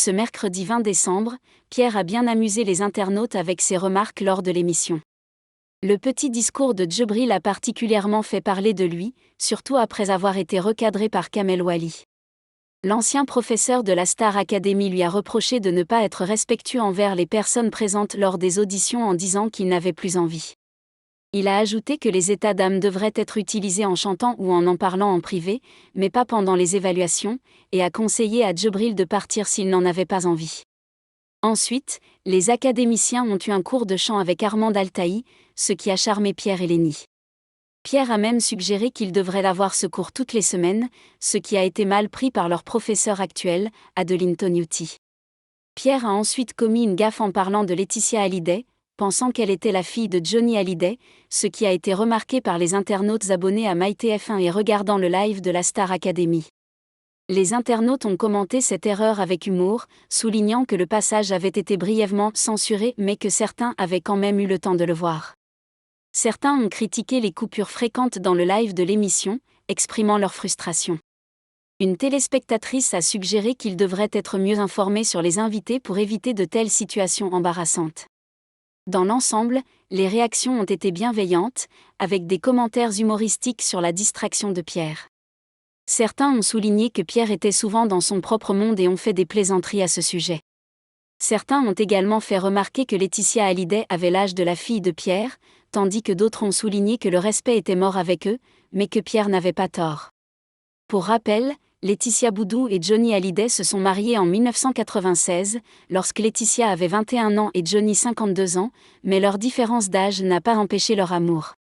Ce mercredi 20 décembre, Pierre a bien amusé les internautes avec ses remarques lors de l'émission. Le petit discours de Djibril a particulièrement fait parler de lui, surtout après avoir été recadré par Kamel Wally. L'ancien professeur de la Star Academy lui a reproché de ne pas être respectueux envers les personnes présentes lors des auditions en disant qu'il n'avait plus envie. Il a ajouté que les états d'âme devraient être utilisés en chantant ou en parlant en privé, mais pas pendant les évaluations, et a conseillé à Djibril de partir s'il n'en avait pas envie. Ensuite, les académiciens ont eu un cours de chant avec Armand Altaï, ce qui a charmé Pierre et Lénie. Pierre a même suggéré qu'ils devraient avoir ce cours toutes les semaines, ce qui a été mal pris par leur professeur actuel, Adeline Tognuti. Pierre a ensuite commis une gaffe en parlant de Laetitia Hallyday, pensant qu'elle était la fille de Johnny Hallyday, ce qui a été remarqué par les internautes abonnés à MyTF1 et regardant le live de la Star Academy. Les internautes ont commenté cette erreur avec humour, soulignant que le passage avait été brièvement censuré mais que certains avaient quand même eu le temps de le voir. Certains ont critiqué les coupures fréquentes dans le live de l'émission, exprimant leur frustration. Une téléspectatrice a suggéré qu'ils devraient être mieux informés sur les invités pour éviter de telles situations embarrassantes. Dans l'ensemble, les réactions ont été bienveillantes, avec des commentaires humoristiques sur la distraction de Pierre. Certains ont souligné que Pierre était souvent dans son propre monde et ont fait des plaisanteries à ce sujet. Certains ont également fait remarquer que Laetitia Hallyday avait l'âge de la fille de Pierre, tandis que d'autres ont souligné que le respect était mort avec eux, mais que Pierre n'avait pas tort. Pour rappel, Laetitia Boudou et Johnny Hallyday se sont mariés en 1996, lorsque Laetitia avait 21 ans et Johnny 52 ans, mais leur différence d'âge n'a pas empêché leur amour.